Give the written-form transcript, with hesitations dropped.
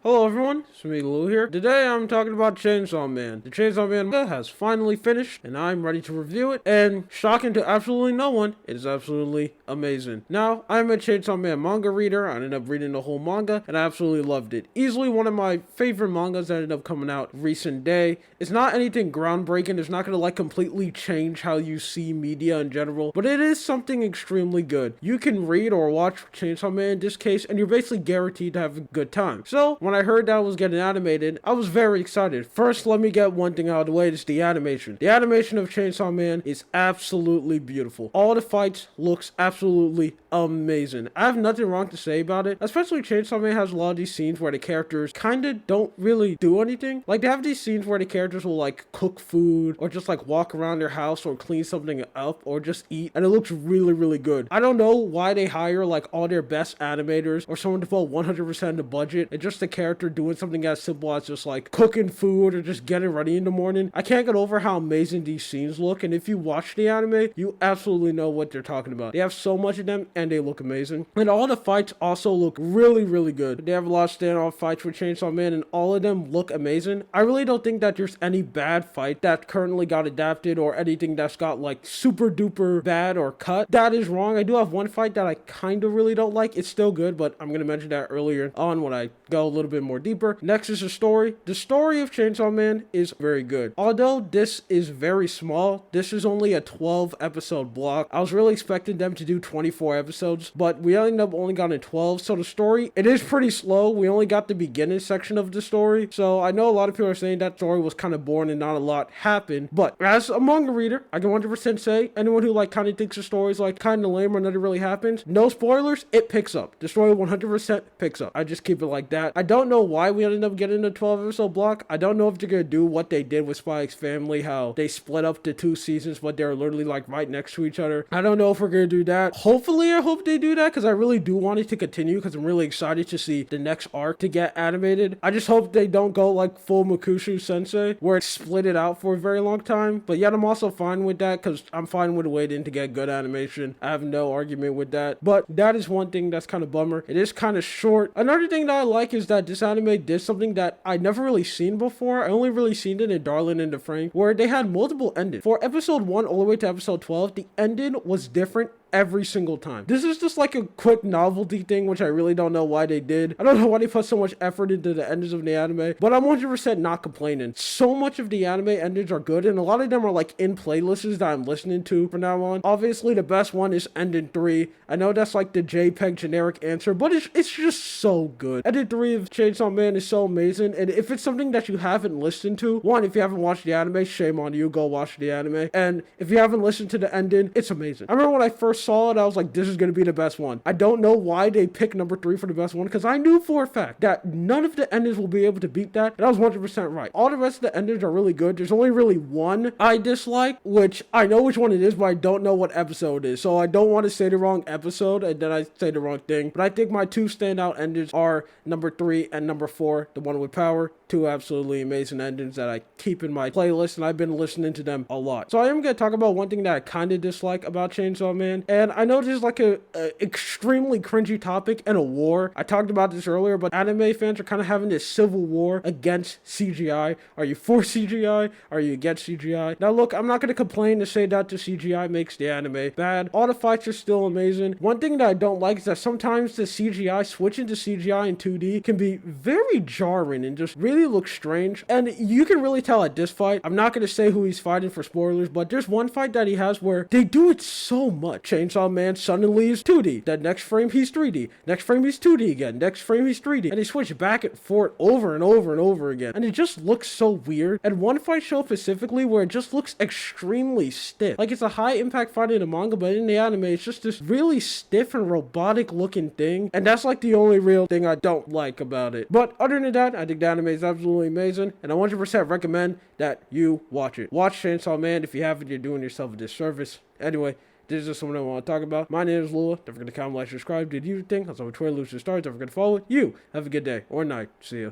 Hello everyone, it's me Lou here. Today I'm talking about Chainsaw Man. The Chainsaw Man manga has finally finished and I'm ready to review it, and shocking to absolutely no one, it is absolutely amazing. Now, I'm a Chainsaw Man manga reader. I ended up reading the whole manga and I absolutely loved it. Easily one of my favorite mangas that ended up coming out recent day. It's not anything groundbreaking, it's not gonna completely change how you see media in general, but it is something extremely good. You can read or watch Chainsaw Man in this case and you're basically guaranteed to have a good time. So, when I heard that it was getting animated, I was very excited. First, let me get one thing out of the way. It's the animation. The animation of Chainsaw Man is absolutely beautiful. All the fights looks absolutely amazing. I have nothing wrong to say about it. Especially Chainsaw Man has a lot of these scenes where the characters kind of don't really do anything. Like, they have these scenes where the characters will cook food or just walk around their house or clean something up or just eat, and it looks really, really good. I don't know why they hire all their best animators or someone to put 100% of the budget and just the character doing something as simple as just cooking food or just getting ready in the morning. I can't get over how amazing these scenes look, and if you watch the anime, you absolutely know what they're talking about. They have so much of them and they look amazing. And all the fights also look really, really good. They have a lot of standoff fights with Chainsaw Man and all of them look amazing. I really don't think that there's any bad fight that currently got adapted or anything that's got super duper bad or cut. That is wrong. I do have one fight that I kind of really don't like. It's still good, but I'm going to mention that earlier on when I go a little bit more deeper. Next is the story. The story of Chainsaw Man is very good. Although this is very small, this is only a 12 episode block. I was really expecting them to do 24 episodes, but we ended up only got 12. So the story, it is pretty slow. We only got the beginning section of the story. So I know a lot of people are saying that story was kind of boring and not a lot happened, but as a manga reader, I can 100% say anyone who kind of thinks the story is kind of lame or nothing really happens, no spoilers, it picks up. The story 100% picks up. I just keep it like that. I don't know why we ended up getting a 12 episode block. I don't know if they're gonna do what they did with Spy X Family, how they split up to 2 seasons but they're literally right next to each other. I don't know if we're gonna do that. Hopefully I hope they do that, because I really do want it to continue, because I'm really excited to see the next arc to get animated. I just hope they don't go full Makushu Sensei where it's split it out for a very long time, but yet I'm also fine with that because I'm fine with waiting to get good animation. I have no argument with that, but that is one thing that's kind of bummer. It is kind of short. Another thing that I like is that this anime did something that I never really seen before. I only really seen it in Darling in the Franxx, where they had multiple endings. For episode 1 all the way to episode 12, the ending was different every single time. This is just a quick novelty thing, which I really don't know why they did. I don't know why they put so much effort into the endings of the anime, but I'm 100% not complaining. So much of the anime endings are good, and a lot of them are in playlists that I'm listening to from now on. Obviously, the best one is Ending 3. I know that's the JPEG generic answer, but it's just so good. Ending 3 of Chainsaw Man is so amazing, and if it's something that you haven't listened to, one, if you haven't watched the anime, shame on you, go watch the anime. And if you haven't listened to the ending, it's amazing. I remember when I first saw it, I was like, this is going to be the best one. I don't know why they picked number 3 for the best one, because I knew for a fact that none of the endings will be able to beat that, and I was 100% right. All the rest of the endings are really good. There's only really one I dislike, which I know which one it is, but I don't know what episode it is, so I don't want to say the wrong episode and then I say the wrong thing. But I think my 2 standout endings are number 3 and number 4, the one with power. 2 absolutely amazing endings that I keep in my playlist, and I've been listening to them a lot. So I am going to talk about one thing that I kind of dislike about Chainsaw Man, and I know this is a extremely cringy topic and a war. I talked about this earlier, but anime fans are kind of having this civil war against CGI. Are you for CGI? Are you against CGI? Now look, I'm not going to complain to say that the CGI makes the anime bad. All the fights are still amazing. One thing that I don't like is that sometimes the CGI, switching to CGI in 2D, can be very jarring and just really look strange. And you can really tell at this fight, I'm not going to say who he's fighting for spoilers, but there's one fight that he has where they do it so much. Chainsaw Man suddenly is 2D, then next frame he's 3D, next frame he's 2D again, next frame he's 3D, and they switch back and forth over and over and over again, and it just looks so weird. And one fight show specifically where it just looks extremely stiff, it's a high impact fight in the manga, but in the anime it's just this really stiff and robotic looking thing, and that's the only real thing I don't like about it. But other than that, I think the anime is absolutely amazing, and I 100% recommend that you watch it. Watch Chainsaw Man. If you haven't, you're doing yourself a disservice. Anyway, this is just something I want to talk about. My name is Lua. Don't forget to comment, like, subscribe, do the YouTube thing. Also, on Twitter, Lucian Stars. Don't forget to follow it. You have a good day or night. See ya.